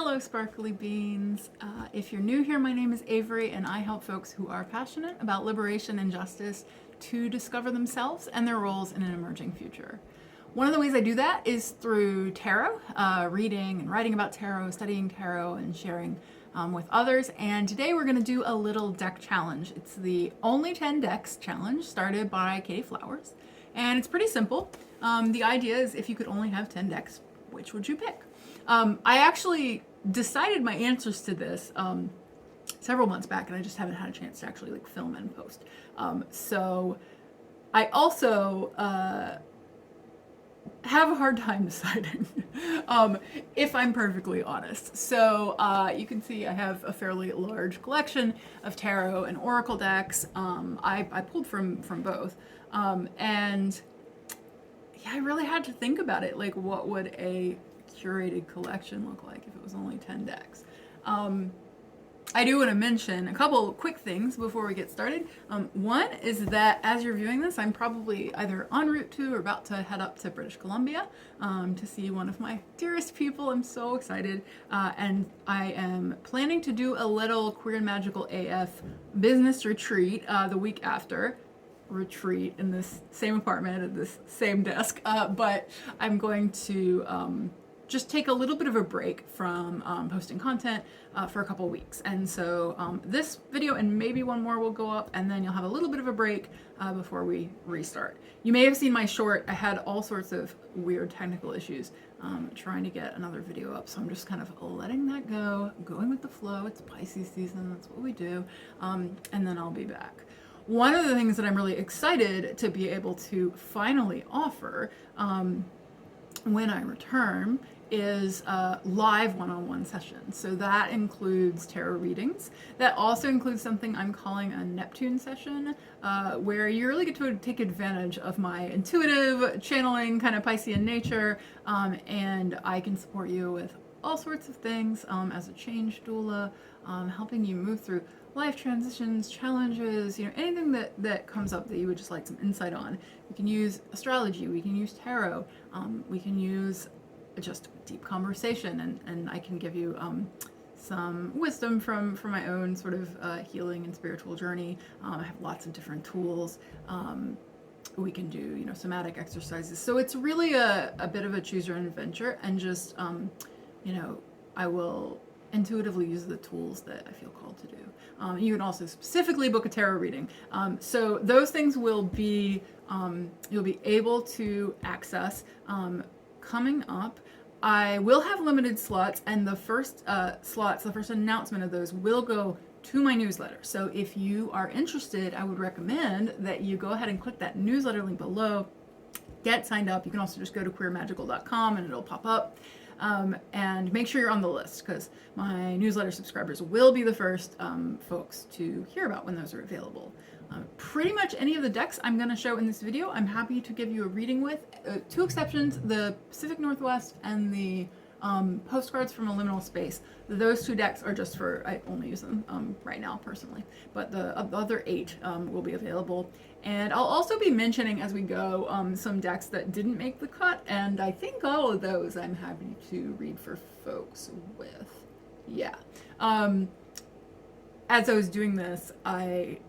Hello, Sparkly Beans. If you're new here, my name is Avery, and I help folks who are passionate about liberation and justice to discover themselves and their roles in an emerging future. One of the ways I do that is through tarot, reading and writing about tarot, studying tarot, and sharing with others. And today we're going to do a little deck challenge. It's the Only 10 Decks challenge started by Katey Flowers, and it's pretty simple. The idea is if you could only have 10 decks, which would you pick? I actually decided my answers to this several months back, and I just haven't had a chance to actually film and post. So I also have a hard time deciding, if I'm perfectly honest. So you can see I have a fairly large collection of tarot and oracle decks. I pulled from both, and yeah, I really had to think about it. Like, what would a curated collection look like if it was only 10 decks? I do want to mention a couple quick things before we get started. One is that as you're viewing this, I'm probably either en route to or about to head up to British Columbia to see one of my dearest people. I'm so excited. And I am planning to do a little Queer and Magical AF business retreat the week after. Retreat in this same apartment at this same desk, but I'm going to just take a little bit of a break from posting content for a couple weeks. And so this video and maybe one more will go up, and then you'll have a little bit of a break before we restart. You may have seen my short. I had all sorts of weird technical issues trying to get another video up, so I'm just kind of letting that go, going with the flow. It's Pisces season, that's what we do, and then I'll be back. One of the things that I'm really excited to be able to finally offer when I return is live one-on-one sessions. So that includes tarot readings. That also includes something I'm calling a Neptune session, where you really get to take advantage of my intuitive channeling kind of Piscean nature, and I can support you with all sorts of things as a change doula, helping you move through life transitions, challenges, anything that comes up that you would just like some insight on. We can use astrology, we can use tarot, we can use just deep conversation, and I can give you some wisdom from my own sort of healing and spiritual journey. I have lots of different tools. We can do, somatic exercises. So it's really a bit of a choose your own adventure, and just, I will intuitively use the tools that I feel called to do. You can also specifically book a tarot reading. So those things will be, you'll be able to access coming up. I will have limited slots, and the first slots, the first announcement of those will go to my newsletter. So if you are interested, I would recommend that you go ahead and click that newsletter link below, get signed up. You can also just go to queermagical.com and it'll pop up. And make sure you're on the list, because my newsletter subscribers will be the first folks to hear about when those are available. Pretty much any of the decks I'm going to show in this video, I'm happy to give you a reading with. Two exceptions, the Pacific Northwest and the postcards from a liminal space. Those two decks are just for, I only use them right now personally, but the other 8 will be available. And I'll also be mentioning as we go some decks that didn't make the cut, and I think all of those I'm happy to read for folks with. Yeah. As I was doing this, I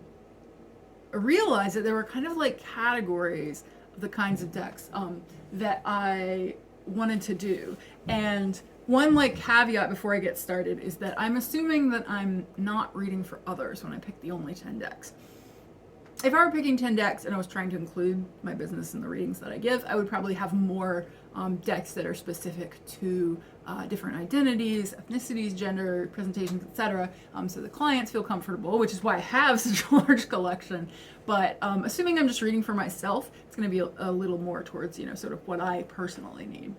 realized that there were kind of like categories of the kinds of decks that I wanted to do. And one caveat before I get started is that I'm assuming that I'm not reading for others when I pick the only 10 decks. If I were picking 10 decks and I was trying to include my business in the readings that I give, I would probably have more decks that are specific to different identities, ethnicities, gender, presentations, etc. So the clients feel comfortable, which is why I have such a large collection. But assuming I'm just reading for myself, it's going to be a little more towards, sort of what I personally need.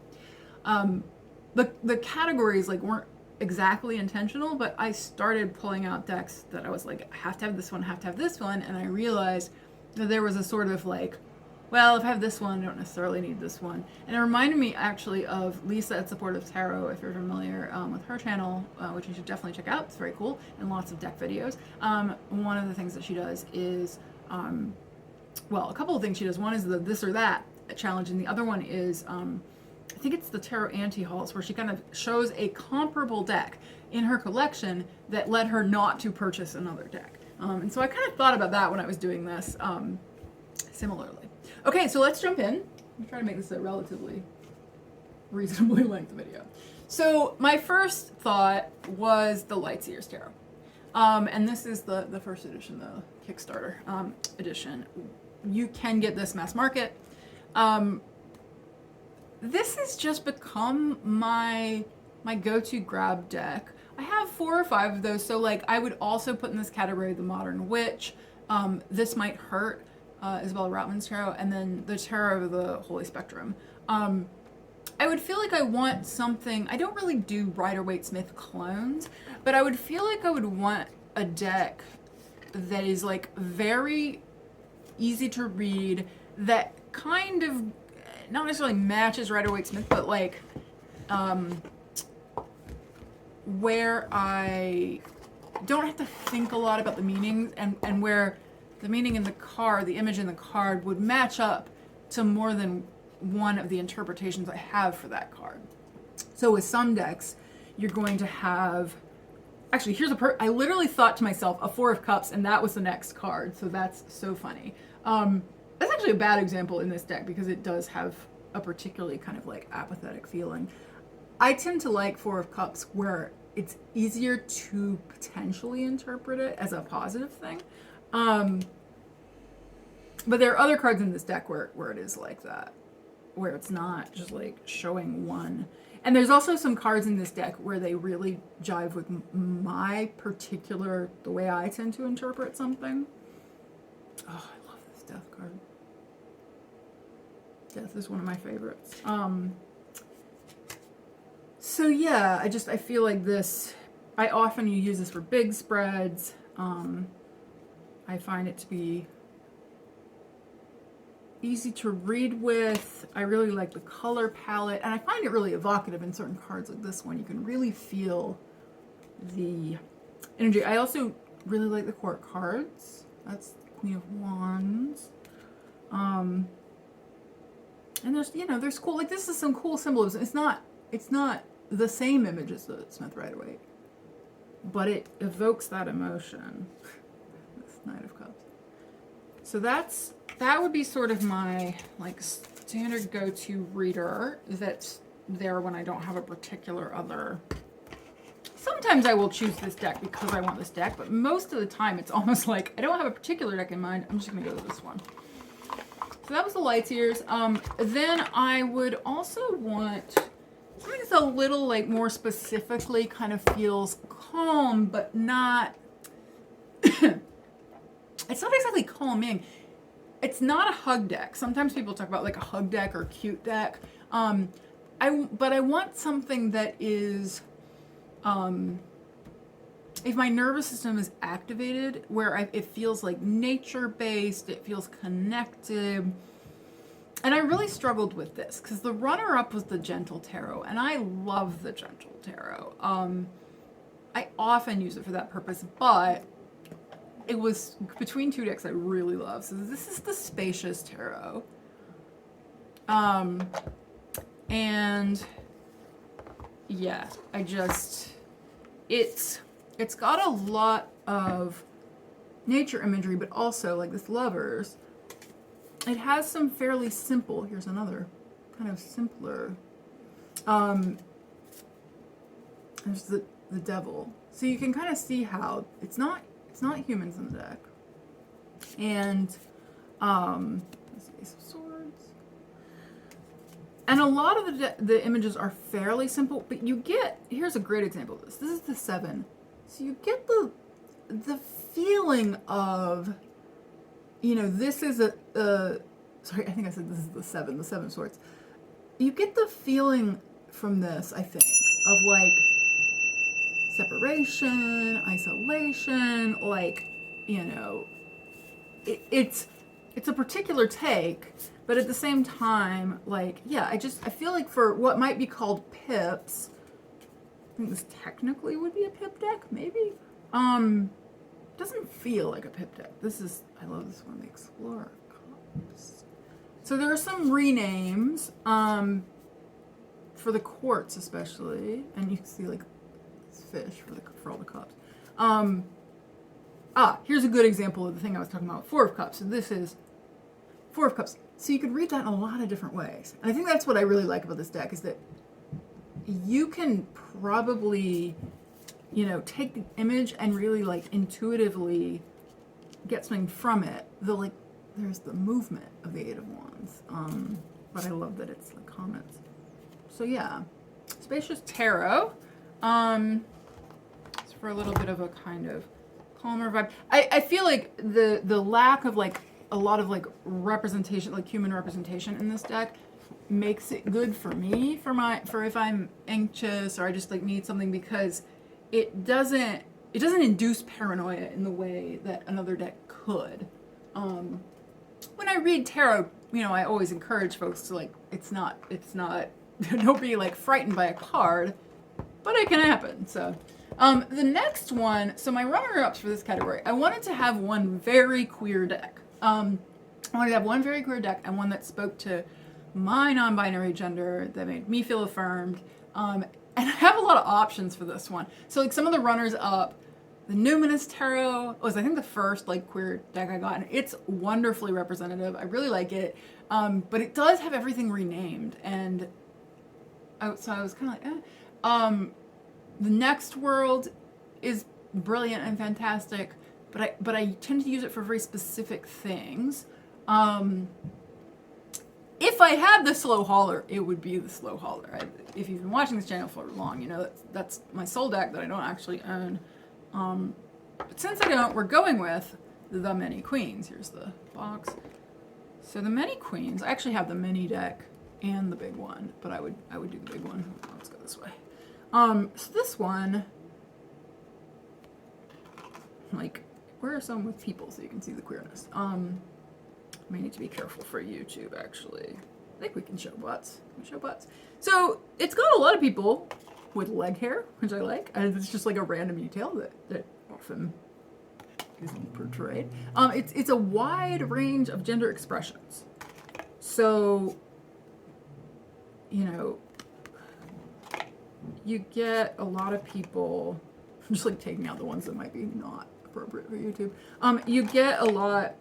The categories weren't exactly intentional, but I started pulling out decks that I was like, I have to have this one, I have to have this one, and I realized that there was a sort of well, if I have this one, I don't necessarily need this one. And it reminded me actually of Lisa at Supportive Tarot, if you're familiar with her channel, which you should definitely check out. It's very cool, and lots of deck videos. One of the things that she does is, well, a couple of things she does. One is the this or that challenge, and the other one is I think it's the Tarot Anti-Hauls, where she kind of shows a comparable deck in her collection that led her not to purchase another deck. And so I kind of thought about that when I was doing this similarly. Okay, so let's jump in. I'm trying to make this a relatively reasonably length video. So my first thought was the Lightseers Tarot. And this is the first edition, the Kickstarter edition. You can get this mass market. This has just become my go-to grab deck. I have 4 or 5 of those, so like I would also put in this category the Modern Witch. This Might Hurt, Isabella Rotman's tarot, and then the Tarot of the Holy Spectrum. I would feel like I want something, I don't really do Rider-Waite-Smith clones, but I would feel like I would want a deck that is like very easy to read, that kind of not necessarily matches Rider-Waite-Smith, but like where I don't have to think a lot about the meanings, and where the meaning in the card, the image in the card, would match up to more than one of the interpretations I have for that card. So with some decks, you're going to have, actually here's I literally thought to myself, a 4 of Cups, and that was the next card, so that's so funny. That's actually a bad example in this deck because it does have a particularly kind of like apathetic feeling. I tend to like 4 of Cups where it's easier to potentially interpret it as a positive thing. But there are other cards in this deck where it is like that, where it's not just like showing one. And there's also some cards in this deck where they really jive with my particular, the way I tend to interpret something. Oh, I love this Death card. Death is one of my favorites. So yeah, I feel like this, I often use this for big spreads. I find it to be easy to read with. I really like the color palette, and I find it really evocative in certain cards like this one. You can really feel the energy. I also really like the Court cards. That's Queen of Wands. And there's, you know, there's cool, like this is some cool symbolism. It's not the same image as the Smith Rider-Waite, but it evokes that emotion. This Knight of Cups. So that would be sort of my like standard go-to reader that's there when I don't have a particular other. Sometimes I will choose this deck because I want this deck, but most of the time it's almost like I don't have a particular deck in mind. I'm just gonna go with this one. So that was the Lightseers. Then I would also want something that's a little like more specifically kind of feels calm, but not, it's not exactly calming. It's not a hug deck. Sometimes people talk about like a hug deck or cute deck. But I want something that is, if my nervous system is activated, where it feels like nature-based, it feels connected. And I really struggled with this because the runner-up was the Gentle Tarot, and I love the Gentle Tarot. I often use it for that purpose, but it was between 2 decks I really love. So this is the Spacious Tarot. And yeah, it's got a lot of nature imagery, but also like this Lovers. It has some fairly simple, here's another kind of simpler. There's the Devil. So you can kind of see how it's not humans in the deck. And this Ace of Swords. And a lot of the images are fairly simple, but you get, here's a great example of this. This is the 7. So you get the feeling of, you know, this is sorry, I think I said this is the 7 of Swords. You get the feeling from this, I think, of like separation, isolation, like, you know, it's a particular take, but at the same time, like, yeah, I feel like for what might be called pips, I think this technically would be a pip deck, maybe. Doesn't feel like a pip deck. I love this one, the Explorer of Cups. So there are some renames. for the quartz especially, and you can see like this fish for all the cups. Here's a good example of the thing I was talking about, Four of Cups. So this is Four of Cups. So you could read that in a lot of different ways. And I think that's what I really like about this deck, is that you can probably, you know, take the image and really like intuitively get something from it. There's the movement of the Eight of Wands. But I love that it's like comments. So yeah, Spacious Tarot. It's for a little bit of a kind of calmer vibe. I feel like the lack of like a lot of like representation, like human representation in this deck makes it good for me, for if I'm anxious or I just like need something, because it doesn't induce paranoia in the way that another deck could. When I read tarot, you know, I always encourage folks to like, it's not don't be like frightened by a card, but it can happen. So the next one, so my runner-ups for this category, I wanted to have one very queer deck. I wanted to have one very queer deck and one that spoke to my non-binary gender, that made me feel affirmed. And I have a lot of options for this one. So like some of the runners up, the Numinous Tarot was, I think, the first like queer deck I got, and it's wonderfully representative. I really like it, but it does have everything renamed, and so I was kind of like, The Next World is brilliant and fantastic, but I tend to use it for very specific things. If I had the Slow Holler, it would be the Slow Holler. If you've been watching this channel for long, you know that's my soul deck that I don't actually own. But since I don't, we're going with the Many Queens. Here's the box. So the Many Queens, I actually have the mini deck and the big one, but I would do the big one. Let's go this way. So this one, like, where are some with people so you can see the queerness? May need to be careful for YouTube, actually. I think we can show butts. We show butts. So it's got a lot of people with leg hair, which I like. And it's just like a random detail that often isn't portrayed. It's a wide range of gender expressions. So, you know, you get a lot of people, I'm just like taking out the ones that might be not appropriate for YouTube. You get a lot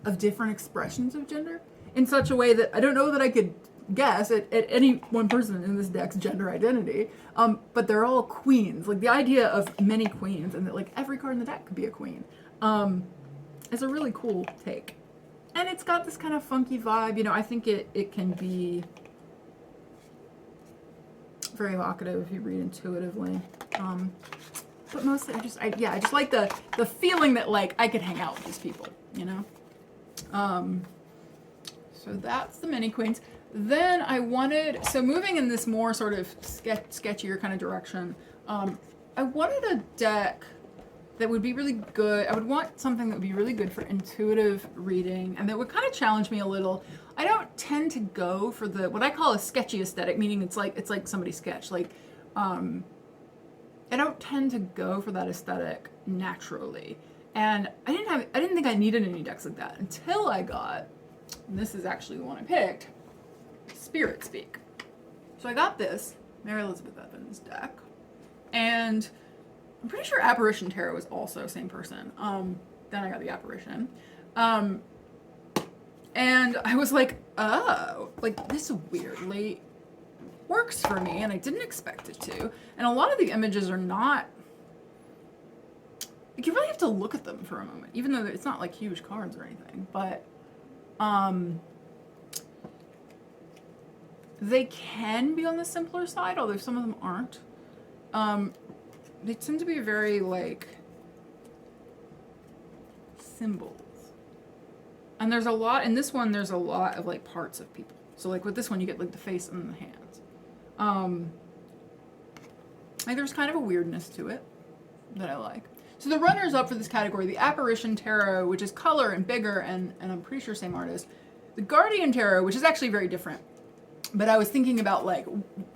of different expressions of gender in such a way that I don't know that I could guess at any one person in this deck's gender identity, but they're all queens. Like the idea of many queens and that like every card in the deck could be a queen is a really cool take. And it's got this kind of funky vibe. You know, I think it can be very evocative if you read intuitively. But mostly I just like the feeling that like I could hang out with these people, you know? So that's the Many Queens. Then I wanted, so moving in this more sort of sketchier kind of direction, I wanted a deck that would be really good. I would want something that would be really good for intuitive reading and that would kind of challenge me a little. I don't tend to go for the, what I call a sketchy aesthetic, meaning it's like somebody's sketch. Like, I don't tend to go for that aesthetic naturally. And I didn't think I needed any decks like that until I got, and this is actually the one I picked, Spirit Speak. So I got this, Mary Elizabeth Evans deck, and I'm pretty sure Apparition Tarot is also same person. Then I got the Apparition. And I was like, oh, like this weirdly works for me, and I didn't expect it to. And a lot of the images are not, like you really have to look at them for a moment, even though it's not like huge cards or anything, but they can be on the simpler side, although some of them aren't. They tend to be very like symbols. And there's a lot, in this one, there's a lot of like parts of people. So like with this one, you get like the face and the hands. Like there's kind of a weirdness to it that I like. So the runners up for this category, the Apparition Tarot, which is color and bigger, and I'm pretty sure same artist. The Guardian Tarot, which is actually very different. But I was thinking about like,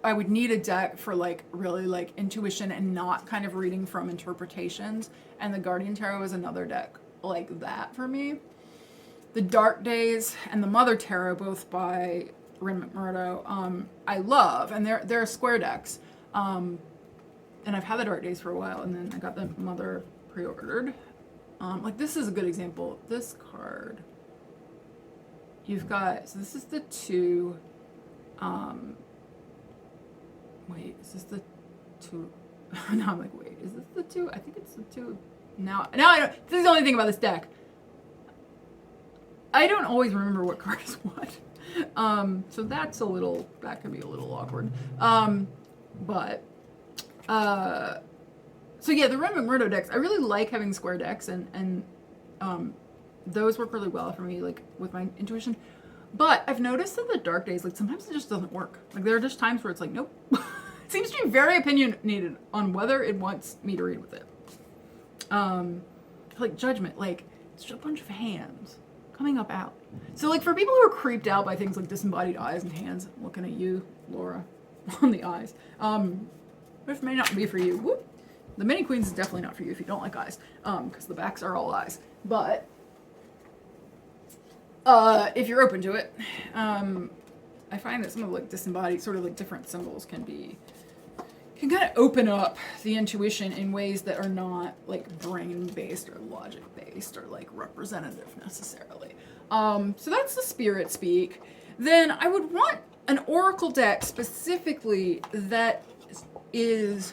I would need a deck for like really like intuition and not kind of reading from interpretations. And the Guardian Tarot is another deck like that for me. The Dark Days and the Mother Tarot, both by Ren McMurdo, I love, and they're square decks. And I've had the Dark Days for a while, and then I got the Mother pre-ordered. Like this is a good example. This card, you've got, so this is the 2, wait, is this the 2? Now I'm like, wait, is this the 2? I think it's the 2. Now I don't, this is the only thing about this deck. I don't always remember what card is what. So that's that can be a little awkward. So yeah, the Ren McMurdo decks, I really like having square decks, and those work really well for me, like with my intuition. But I've noticed that the Dark Days, like sometimes it just doesn't work. Like there are just times where it's like, nope. It seems to be very opinionated on whether it wants me to read with it. Like Judgment, like it's just a bunch of hands coming up out. So like for people who are creeped out by things like disembodied eyes and hands, I'm looking at you, Laura, on the eyes. This may not be for you. Whoop. The Mini Queens is definitely not for you if you don't like eyes, because the backs are all eyes. But if you're open to it, I find that some of like disembodied, sort of like different symbols can kind of open up the intuition in ways that are not like brain-based or logic-based or like representative necessarily. So that's the spirit speak. Then I would want an oracle deck specifically that is,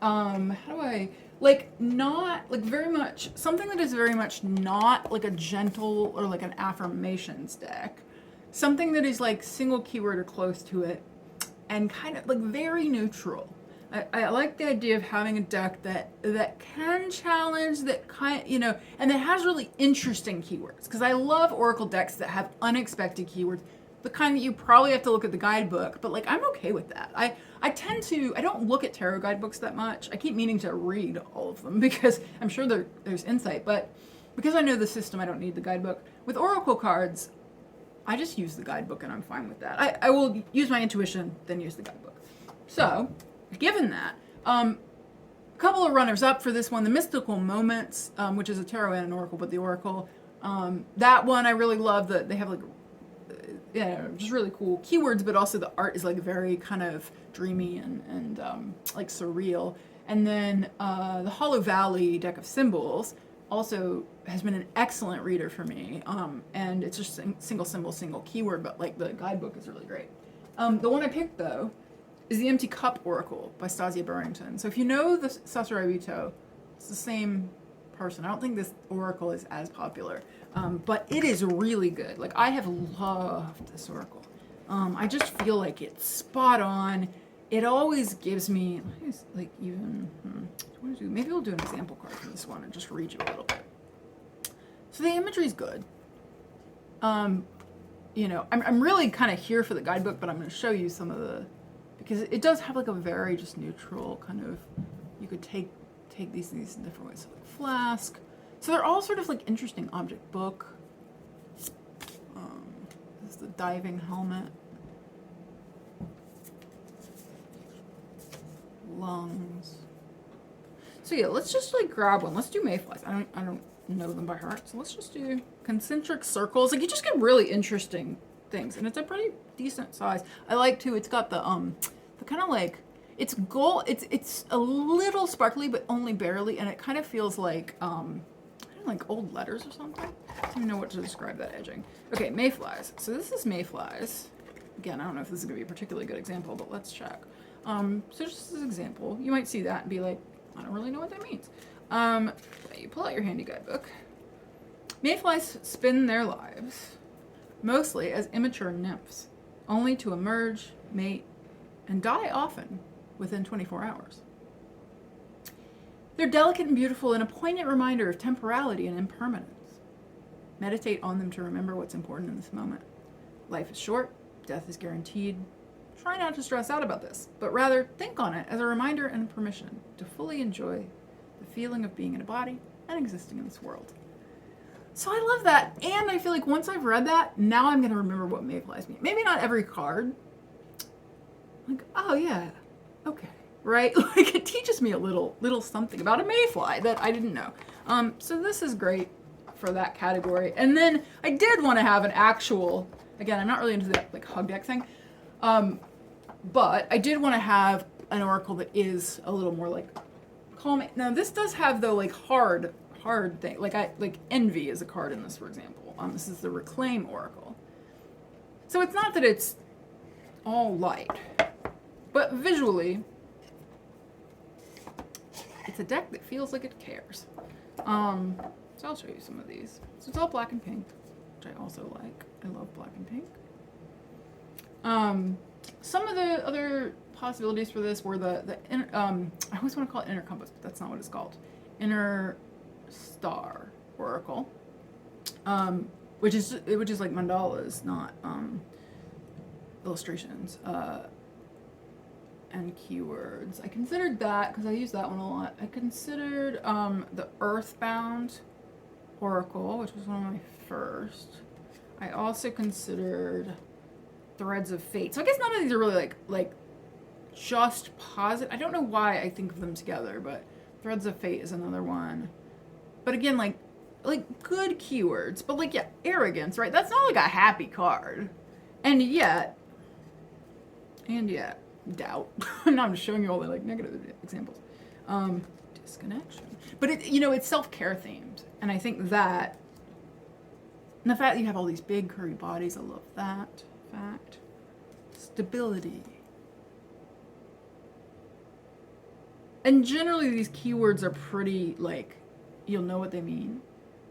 how do I, like not, like very much, something that is very much not like a gentle or like an affirmations deck. Something that is like single keyword or close to it and kind of like very neutral. I like the idea of having a deck that can challenge, that kind, and that has really interesting keywords. Because I love oracle decks that have unexpected keywords, the kind that you probably have to look at the guidebook. But like I'm okay with that. I don't look at tarot guidebooks that much. I keep meaning to read all of them because I'm sure there's insight. But because I know the system, I don't need the guidebook. With oracle cards, I just use the guidebook and I'm fine with that. I will use my intuition, then use the guidebook. So, given that, a couple of runners-up for this one, the Mystical Moments, which is a tarot and an oracle, but the oracle. That one I really love. That they have like, just really cool keywords, but also the art is like very kind of dreamy and like surreal. And then the Hollow Valley deck of symbols also has been an excellent reader for me. And it's just single symbol, single keyword, but like the guidebook is really great. The one I picked though is the Empty Cup Oracle by Stasia Burrington. So if you know the Sasarabito, it's the same person. I don't think this oracle is as popular, but it is really good. Like I have loved this oracle. I just feel like it's spot on. It always gives me, like even, maybe we'll do an example card for this one and just read you a little bit. So the imagery is good. I'm really kind of here for the guidebook, but I'm going to show you some of because it does have like a very just neutral kind of, you could take these in different ways. So like flask. So they're all sort of like interesting. Object book. This is the diving helmet. Lungs. So yeah, let's just like grab one. Let's do mayflies. I don't know them by heart, so let's just do concentric circles. Like you just get really interesting things, and it's a pretty decent size. I like too. It's got the kind of like it's gold. It's a little sparkly, but only barely, and it kind of feels like like old letters or something. I don't even know what to describe that edging. Okay, mayflies. So this is mayflies. Again, I don't know if this is gonna be a particularly good example, but let's check. So just as an example, you might see that and be like, I don't really know what that means. You pull out your handy guidebook. Mayflies spend their lives mostly as immature nymphs, only to emerge, mate, and die often within 24 hours. They're delicate and beautiful and a poignant reminder of temporality and impermanence. Meditate on them to remember what's important in this moment. Life is short, death is guaranteed. Try not to stress out about this, but rather think on it as a reminder and permission to fully enjoy the feeling of being in a body and existing in this world. So I love that, and I feel like once I've read that, now I'm going to remember what mayflies mean. Maybe not every card. Like, oh yeah, okay, right? Like it teaches me a little something about a mayfly that I didn't know. So this is great for that category. And then I did want to have an actual Again, I'm not really into that like hug deck thing. But I did want to have an oracle that is a little more like calming. Now this does have the like hard thing. Like envy is a card in this, for example. This is the Reclaim Oracle. So it's not that it's all light, but visually, it's a deck that feels like it cares. So I'll show you some of these. So it's all black and pink, which I also like. I love black and pink. Some of the other possibilities for this were the inner, I always want to call it Inner Compass, but that's not what it's called. Inner Star Oracle, which is like mandalas, not illustrations, and keywords. I considered that because I use that one a lot. I considered the Earthbound Oracle, which was one of my first. I also considered Threads of Fate. So I guess none of these are really like just positive. I don't know why I think of them together, but Threads of Fate is another one. But again, like good keywords, but like, yeah, arrogance, right? That's not like a happy card. And yet, doubt. Now I'm just showing you all the like negative examples. Disconnection. But it, it's self-care themed. And I think that, and the fact that you have all these big curvy bodies, I love that fact. Stability. And generally these keywords are pretty like, you'll know what they mean.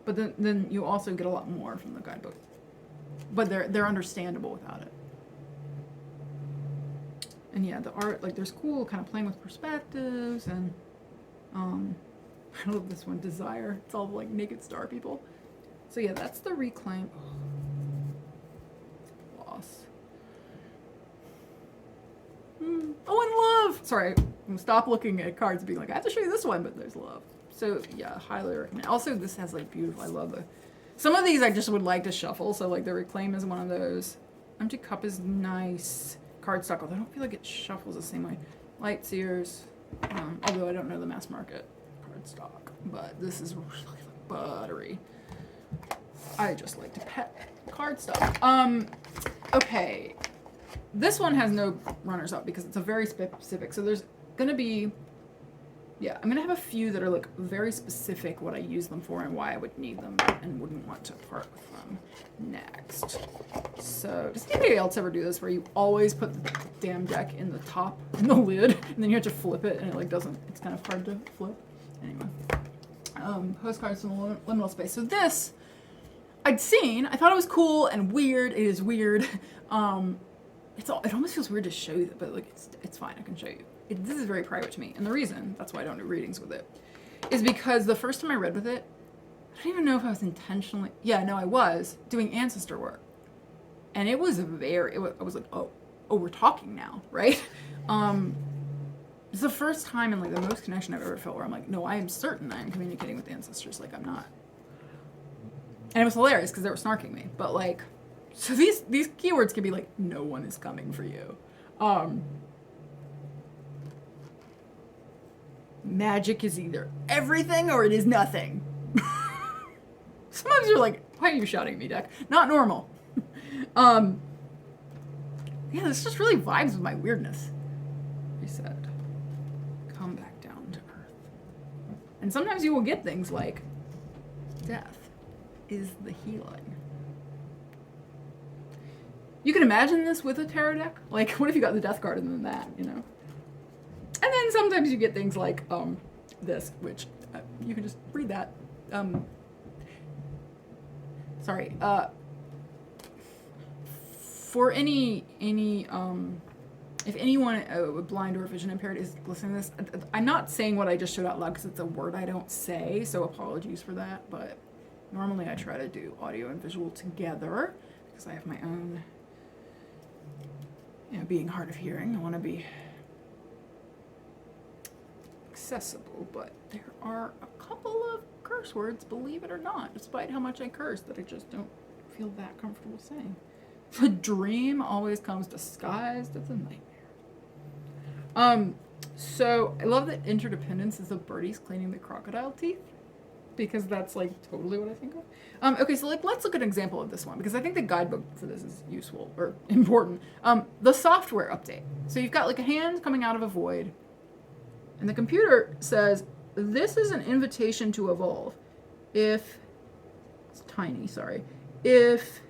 But then you also get a lot more from the guidebook. But they're understandable without it. And yeah, the art, like there's cool kind of playing with perspectives and I love this one, Desire. It's all like naked star people. So yeah, that's the Reclaim. Loss. Oh, and Love! Sorry, I'm gonna stop looking at cards and being like, I have to show you this one, but there's Love. So yeah, highly recommend. Also, this has like beautiful, I love some of these I just would like to shuffle. So like the Reclaim is one of those. Empty Cup is nice. Cardstock, although I don't feel like it shuffles the same way. Light Seers, although I don't know the mass market cardstock, but this is really like buttery. I just like to pet cardstock. Okay, this one has no runners up because it's a very specific. So there's gonna be, yeah, I'm gonna have a few that are like very specific what I use them for and why I would need them and wouldn't want to part with them next. So does anybody else ever do this where you always put the damn deck in the top, in the lid, and then you have to flip it and it like doesn't, it's kind of hard to flip. Anyway, postcards from the liminal space. So this, I'd seen, I thought it was cool and weird. It is weird. It almost feels weird to show you, but like it's fine, I can show you. This is very private to me, and the reason, that's why I don't do readings with it, is because the first time I read with it, I don't even know if I was intentionally, I was doing ancestor work. And it was I was like, oh, we're talking now, right? It's the first time and like the most connection I've ever felt where I'm like, no, I am certain I am communicating with ancestors, like I'm not. And it was hilarious because they were snarking me, but like, so these keywords can be like, no one is coming for you. Magic is either everything or it is nothing. Sometimes you're like, why are you shouting at me, deck? Not normal. Yeah, this just really vibes with my weirdness. Reset. Come back down to earth. And sometimes you will get things like death is the healing. You can imagine this with a tarot deck. Like, what if you got the death card and then that, And then sometimes you get things like this, which you can just read that. For any if anyone blind or vision impaired is listening to this, I'm not saying what I just showed out loud because it's a word I don't say, so apologies for that. But normally I try to do audio and visual together because I have my own, being hard of hearing. I want to be accessible, but there are a couple of curse words, believe it or not, despite how much I curse, that I just don't feel that comfortable saying. The dream always comes disguised as a nightmare. So I love that interdependence is the birdies cleaning the crocodile teeth. because that's like totally what I think of. Okay, so like let's look at an example of this one because I think the guidebook for this is useful or important. The software update. So you've got like a hand coming out of a void, and the computer says, this is an invitation to evolve. If, it's tiny, sorry. If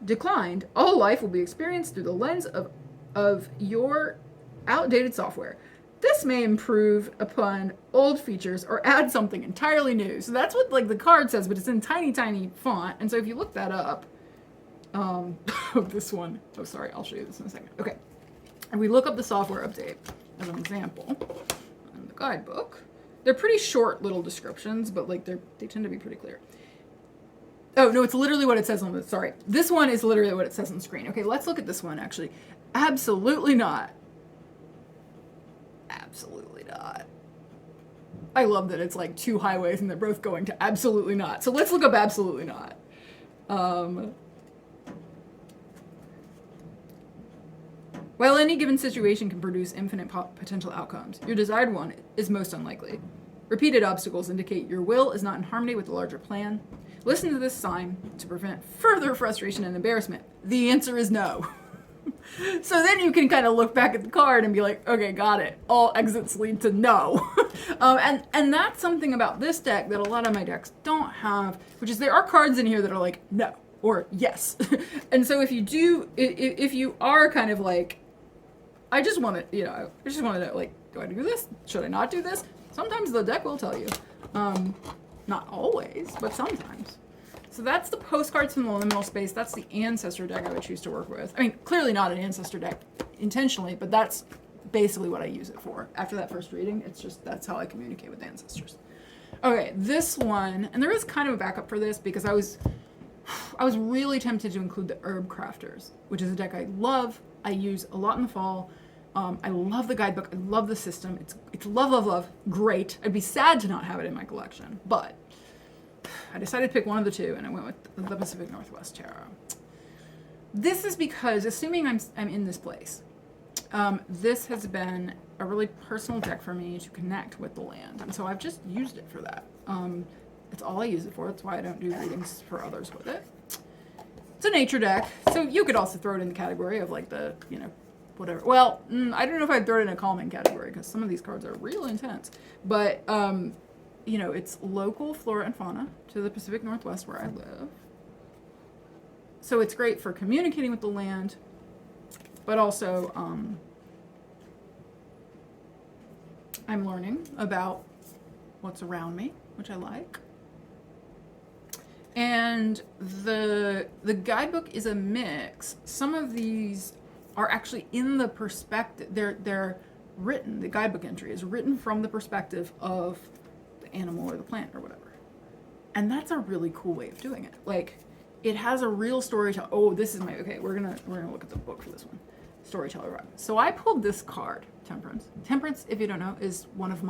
declined, all life will be experienced through the lens of your outdated software. This may improve upon old features or add something entirely new. So that's what like the card says, but it's in tiny, tiny font. And so if you look that up, this one, oh sorry, I'll show you this in a second. Okay, and we look up the software update as an example in the guidebook. They're pretty short little descriptions, but like they tend to be pretty clear. Oh no, it's literally what it says on the, sorry. This one is literally what it says on the screen. Okay, let's look at this one actually. Absolutely not. Absolutely not. I love that it's like two highways and they're both going to absolutely not. So let's look up absolutely not. While any given situation can produce infinite potential outcomes, your desired one is most unlikely. Repeated obstacles indicate your will is not in harmony with the larger plan. Listen to this sign to prevent further frustration and embarrassment. The answer is no. So then you can kind of look back at the card and be like, okay, got it. All exits lead to no. And that's something about this deck that a lot of my decks don't have, which is there are cards in here that are like no or yes. And so if you are kind of like, I just want to, I just want to like, do I do this? Should I not do this? Sometimes the deck will tell you. Not always, but sometimes. So that's the postcards from the liminal space. That's the Ancestor deck I would choose to work with. I mean, clearly not an Ancestor deck intentionally, but that's basically what I use it for. After that first reading, it's just, that's how I communicate with ancestors. Okay, this one, and there is kind of a backup for this because I was really tempted to include the Herb Crafters, which is a deck I love. I use a lot in the fall. I love the guidebook. I love the system. It's love, love, love. Great. I'd be sad to not have it in my collection, but I decided to pick one of the two, and I went with the Pacific Northwest Tarot. This is because, assuming I'm in this place, this has been a really personal deck for me to connect with the land, and so I've just used it for that. It's all I use it for. That's why I don't do readings for others with it. It's a nature deck, so you could also throw it in the category of like the, whatever. Well, I don't know if I'd throw it in a calming category because some of these cards are real intense. But, it's local flora and fauna to the Pacific Northwest where I live. So it's great for communicating with the land, but also I'm learning about what's around me, which I like. And the guidebook is a mix. Some of these are actually in the perspective, they're written, the guidebook entry is written from the perspective of the animal or the plant or whatever. And that's a really cool way of doing it. Like, it has a real storyteller. Oh, this is my, okay, we're gonna look at the book for this one. Storyteller Run. So I pulled this card, Temperance. Temperance, if you don't know, is it's one of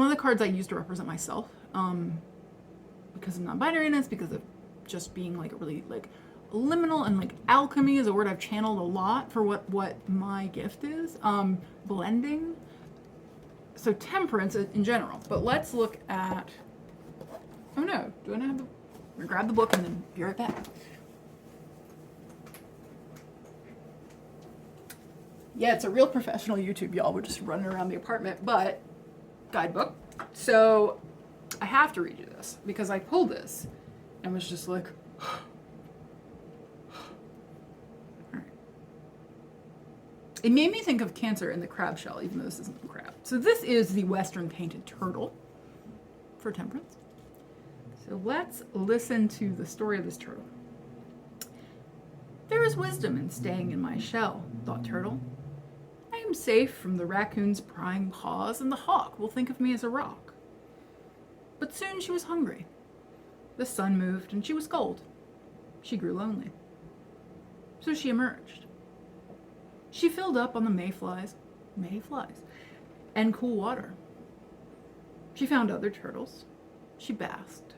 the cards I use to represent myself. Because of non-binariness, because of just being like a really like liminal, and like alchemy is a word I've channeled a lot for what my gift is. Blending. So temperance in general. But let's look at, oh no, do I not have the, I'm gonna grab the book and then be right back. Yeah, it's a real professional YouTube, y'all. We're just running around the apartment, but guidebook. So I have to read you this because I pulled this and was just like, all right. It made me think of Cancer in the crab shell, even though this isn't a crab. So this is the Western painted turtle for Temperance. So let's listen to the story of this turtle. There is wisdom in staying in my shell, thought Turtle. I am safe from the raccoon's prying paws, and the hawk will think of me as a rock. But soon she was hungry. The sun moved, and she was cold. She grew lonely. So she emerged. She filled up on the mayflies, and cool water. She found other turtles. She basked.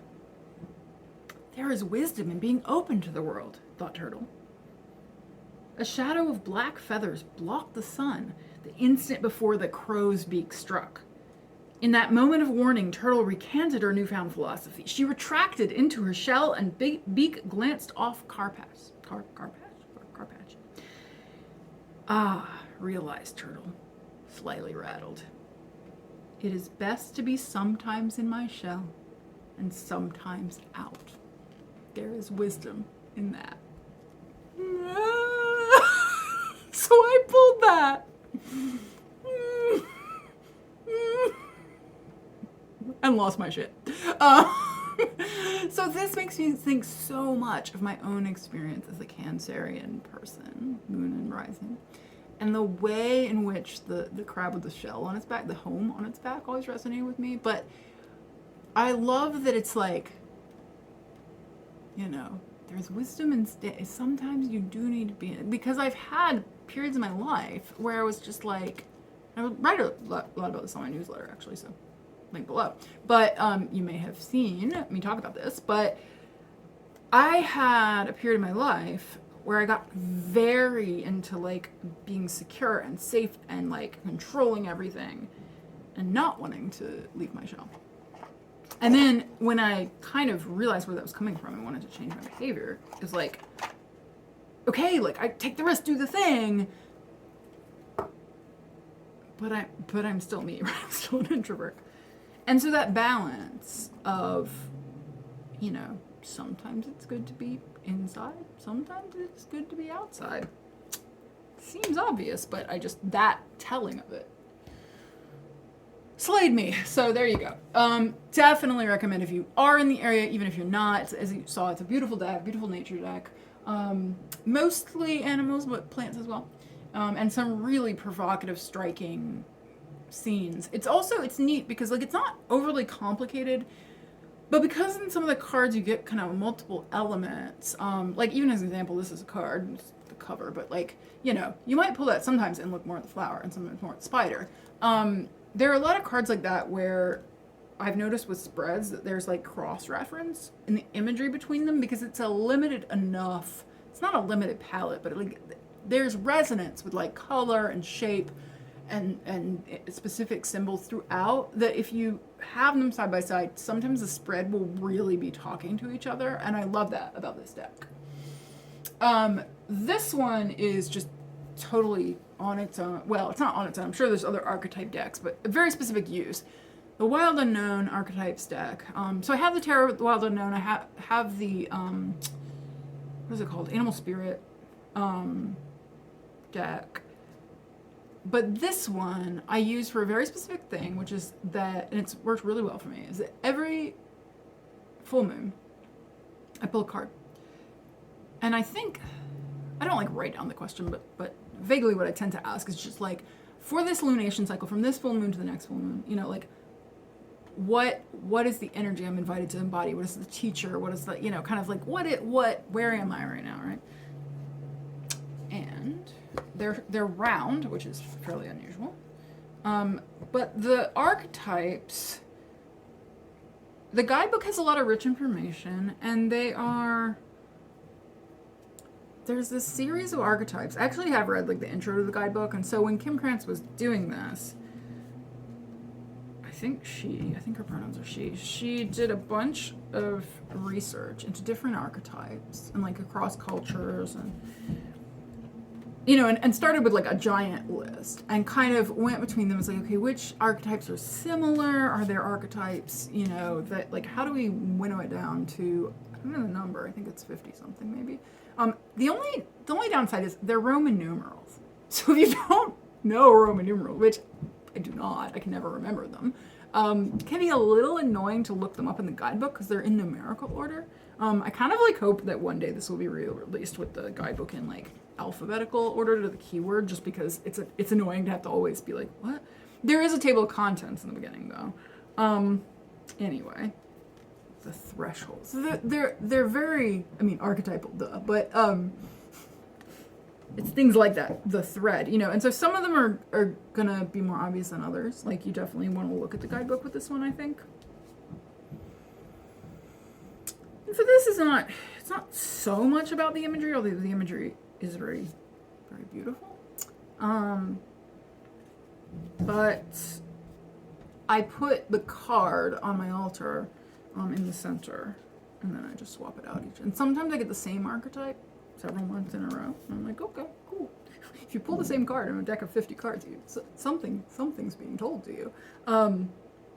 There is wisdom in being open to the world, thought Turtle. A shadow of black feathers blocked the sun the instant before the crow's beak struck. In that moment of warning, Turtle recanted her newfound philosophy. She retracted into her shell, and beak glanced off Carpatch. Carpatch. Ah, realized Turtle, slightly rattled. It is best to be sometimes in my shell and sometimes out. There is wisdom in that. So I pulled that. And lost my shit. So this makes me think so much of my own experience as a Cancerian person, moon and rising. And the way in which the crab with the shell on its back, the home on its back, always resonated with me. But I love that it's like, you know, there's wisdom and sometimes you do need to be in it. Because I've had periods in my life where I was just like, I would write a lot about this on my newsletter, actually, so link below. But you may have seen me talk about this, but I had a period in my life where I got very into like being secure and safe and like controlling everything and not wanting to leave my shell. And then when I kind of realized where that was coming from and wanted to change my behavior, it was like, okay, like I take the risk, do the thing, but I'm still me, right? I'm still an introvert. And so that balance of, you know, sometimes it's good to be inside, sometimes it's good to be outside. Seems obvious, but that telling of it slayed me. So there you go. Definitely recommend if you are in the area, even if you're not. As you saw, it's a beautiful deck, beautiful nature deck. Mostly animals, but plants as well. And some really provocative, striking scenes. It's neat because like it's not overly complicated, but because in some of the cards you get kind of multiple elements, like even as an example, this is a card, it's the cover, but like, you know, you might pull that sometimes and look more at the flower and sometimes more at the spider. There are a lot of cards like that where I've noticed with spreads that there's like cross-reference in the imagery between them because it's a limited enough, it's not a limited palette, but like there's resonance with like color and shape and specific symbols throughout that if you have them side by side, sometimes the spread will really be talking to each other, and I love that about this deck. This one is just totally on its own. Well, it's not on its own. I'm sure there's other archetype decks, but a very specific use. The Wild Unknown Archetypes deck. So I have the Tarot with the Wild Unknown. I have the, what is it called? Animal Spirit deck. But this one I use for a very specific thing, which is that, and it's worked really well for me, is that every full moon, I pull a card. And I think, I don't like write down the question, but vaguely what I tend to ask is just like, for this lunation cycle, from this full moon to the next full moon, you know, like, what is the energy I'm invited to embody? What is the teacher? What is the, you know, kind of like, where am I right now, right? And they're round, which is fairly unusual. But the archetypes, the guidebook has a lot of rich information, and there's this series of archetypes. I actually have read like the intro to the guidebook, and so when Kim Krantz was doing this, I think her pronouns are she did a bunch of research into different archetypes and like across cultures and, you know, and started with like a giant list and kind of went between them. It's like, okay, which archetypes are similar? Are there archetypes, you know, that like, how do we winnow it down to, I don't know the number, I think it's 50 something maybe. The only downside is they're Roman numerals. So if you don't know Roman numerals, which I do not, I can never remember them, it can be a little annoying to look them up in the guidebook because they're in numerical order. I kind of like hope that one day this will be released with the guidebook in like alphabetical order to the keyword, just because it's annoying to have to always be like, what? There is a table of contents in the beginning though. Anyway, the thresholds. They're very, I mean, archetypal, duh, but it's things like that, the thread, you know, and so some of them are gonna be more obvious than others. Like you definitely want to look at the guidebook with this one, I think. And for this, it's not so much about the imagery, although the imagery is very, very beautiful. But I put the card on my altar in the center, and then I just swap it out each. And sometimes I get the same archetype several months in a row. And I'm like, okay, cool. If you pull the same card in a deck of 50 cards, something's being told to you.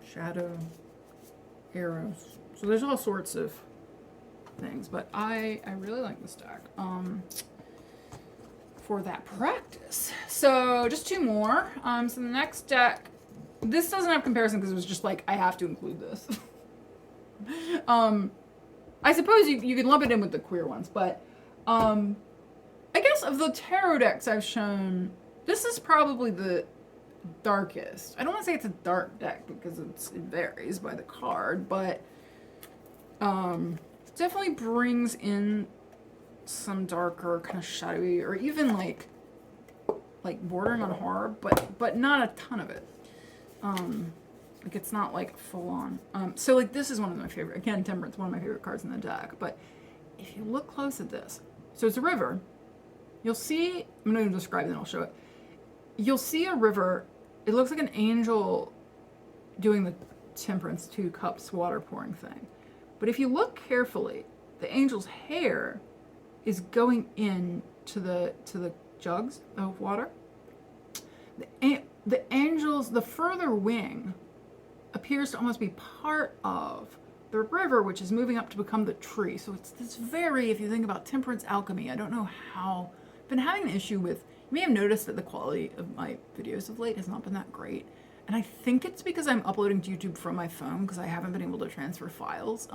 Shadow, arrows. So there's all sorts of things, but I really like this deck for that practice. So just 2 more. So the next deck, this doesn't have comparison because it was just like, I have to include this. I suppose you could lump it in with the queer ones, but I guess of the tarot decks I've shown, this is probably the darkest. I don't want to say it's a dark deck because it varies by the card, but it definitely brings in some darker, kind of shadowy, or even like bordering on horror, but not a ton of it. Like it's not like full on. So like this is one of my favorite, again, Temperance, one of my favorite cards in the deck, but if you look close at this, so it's a river. You'll see, I'm going to describe it and I'll show it. You'll see a river. It looks like an angel doing the Temperance 2 cups water pouring thing. But if you look carefully, the angel's hair is going in to the jugs of water. The angel's, the further wing appears to almost be part of the river, which is moving up to become the tree. So it's this very, if you think about Temperance alchemy, I don't know how, I've been having an issue with, you may have noticed that the quality of my videos of late has not been that great. And I think it's because I'm uploading to YouTube from my phone because I haven't been able to transfer files.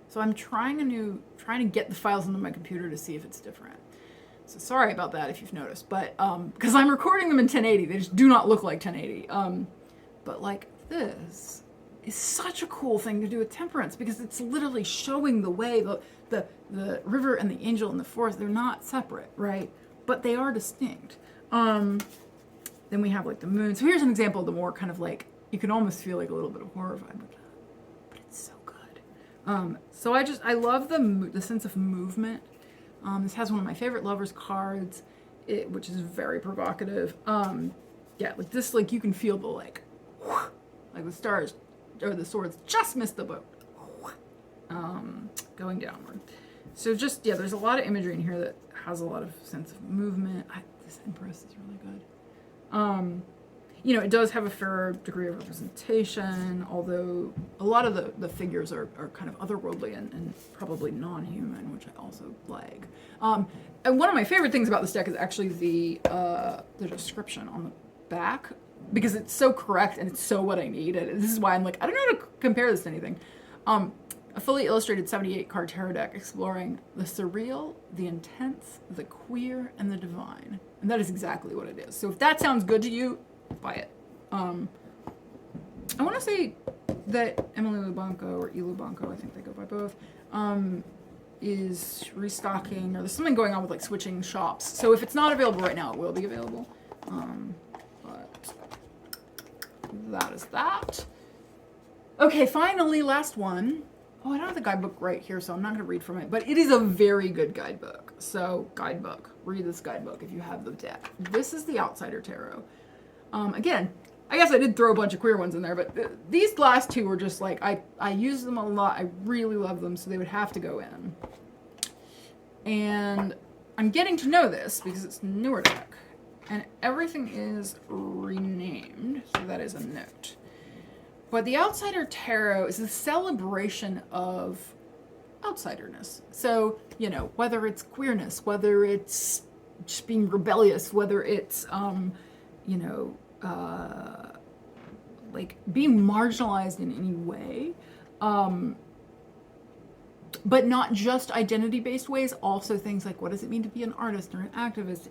So I'm trying to get the files into my computer to see if it's different. So sorry about that if you've noticed, but because I'm recording them in 1080, they just do not look like 1080. But like this is such a cool thing to do with Temperance because it's literally showing the way, the river and the angel and the forest, they're not separate, right? But they are distinct. Then we have like the moon. So here's an example of the more kind of like, you can almost feel like a little bit of horror vibe with that, but it's so good. So I love the sense of movement. This has one of my favorite lovers cards, which is very provocative. Yeah, like this, like you can feel the like the stars or the swords just missed the boat, going downward. So just, yeah, there's a lot of imagery in here that has a lot of sense of movement. This Empress is really good. You know, it does have a fair degree of representation, although a lot of the figures are kind of otherworldly and probably non-human, which I also like. And one of my favorite things about this deck is actually the description on the back, because it's so correct and it's so what I need. And this is why I'm like, I don't know how to compare this to anything. A fully illustrated 78 card tarot deck exploring the surreal, the intense, the queer, and the divine. And that is exactly what it is. So if that sounds good to you, buy it. I want to say that Emily Lubanco, or E. Lubanco, I think they go by both, is restocking, or there's something going on with like switching shops. So if it's not available right now, it will be available. But that is that. Okay, finally, last one. Oh, I don't have the guidebook right here, so I'm not going to read from it, but it is a very good guidebook. So, guidebook. Read this guidebook if you have the deck. This is the Outsider Tarot. Again, I guess I did throw a bunch of queer ones in there, but these last two were just like, I use them a lot. I really love them, so they would have to go in. And I'm getting to know this because it's a newer deck. And everything is renamed, so that is a note. But the Outsider Tarot is a celebration of outsiderness. So, you know, whether it's queerness, whether it's just being rebellious, whether it's, you know, like being marginalized in any way, but not just identity-based ways, also things like what does it mean to be an artist or an activist.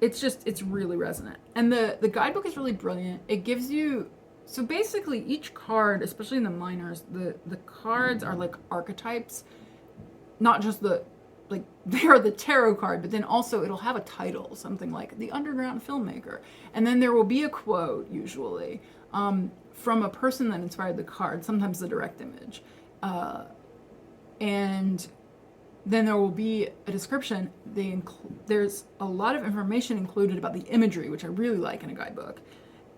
It's really resonant. And the guidebook is really brilliant. It gives you, so basically each card, especially in the minors, the cards are like archetypes, not just like they are the tarot card, but then also it'll have a title, something like the underground filmmaker. And then there will be a quote, usually, from a person that inspired the card, sometimes the direct image. And then there will be a description. There's a lot of information included about the imagery, which I really like in a guidebook.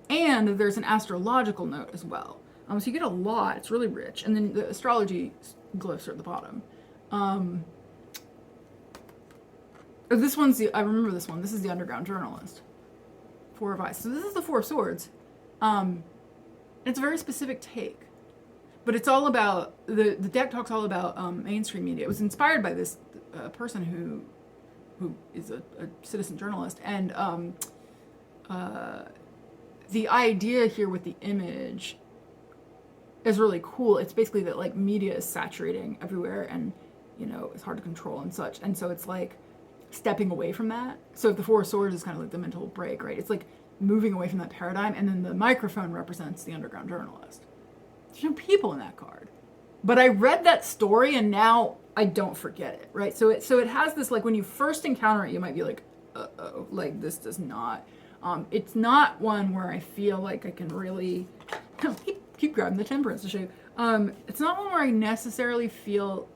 And there's an astrological note as well. So you get a lot. It's really rich. And then the astrology glyphs are at the bottom. This one's I remember this one. This is the Underground Journalist. Four of Eyes. So this is the Four of Swords. It's a very specific take. But it's all about, the deck talks all about mainstream media. It was inspired by this person who is a citizen journalist. And the idea here with the image is really cool. It's basically that like media is saturating everywhere and, you know, it's hard to control and such. And so it's like stepping away from that. So if the Four of Swords is kind of like the mental break, right? It's like moving away from that paradigm. And then the microphone represents the underground journalist. There's no people in that card. But I read that story and now I don't forget it, right? So it has this, like when you first encounter it, you might be like, uh-oh, like this does not, it's not one where I feel like I can really, keep grabbing the Temperance to show you. It's not one where I necessarily feel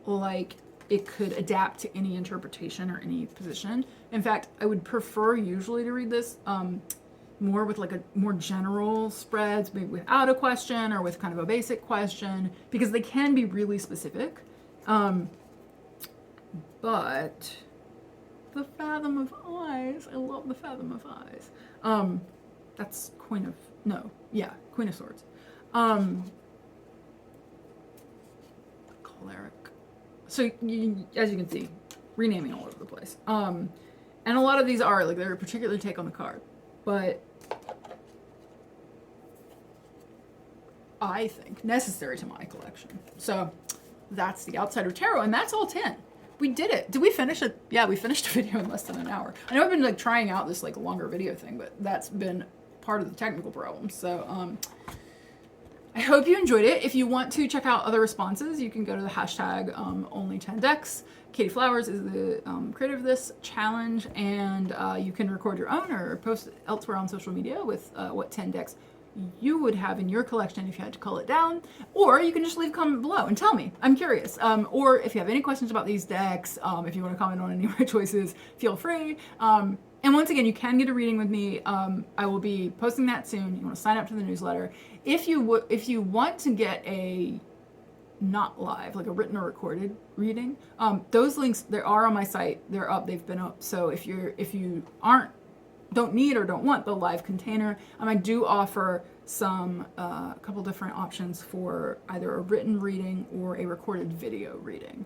like it could adapt to any interpretation or any position. In fact, I would prefer usually to read this more with like a more general spreads, maybe without a question or with kind of a basic question, because they can be really specific. But the Fathom of Eyes, I love the Fathom of Eyes. That's Queen of Swords. Cleric. So as you can see, renaming all over the place. And a lot of these are like they're a particular take on the card, but I think necessary to my collection. So that's the Outsider Tarot, and that's all 10. We did it. Did we finish it? Yeah, we finished a video in less than an hour. I know I've been like trying out this like longer video thing, but that's been part of the technical problem. So I hope you enjoyed it. If you want to check out other responses, you can go to the hashtag only10decks. Katey Flowers is the creator of this challenge, and you can record your own or post it elsewhere on social media with what 10 decks you would have in your collection if you had to cull it down, or you can just leave a comment below and tell me. I'm curious. Or if you have any questions about these decks, if you want to comment on any of my choices, feel free. And once again, you can get a reading with me. I will be posting that soon. You want to sign up to the newsletter. If you want to get a not live, like a written or recorded reading, those links they are on my site. They're up. They've been up. So if you don't need or don't want the live container, I do offer some a couple different options for either a written reading or a recorded video reading.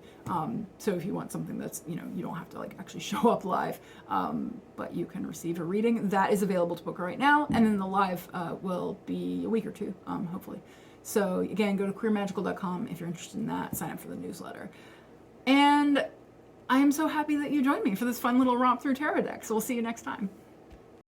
So if you want something that's, you don't have to like actually show up live, but you can receive a reading, that is available to book right now. And then the live will be a week or two, hopefully. So again, go to queermagical.com if you're interested in that, sign up for the newsletter. And I am so happy that you joined me for this fun little romp through tarot decks. So we'll see you next time.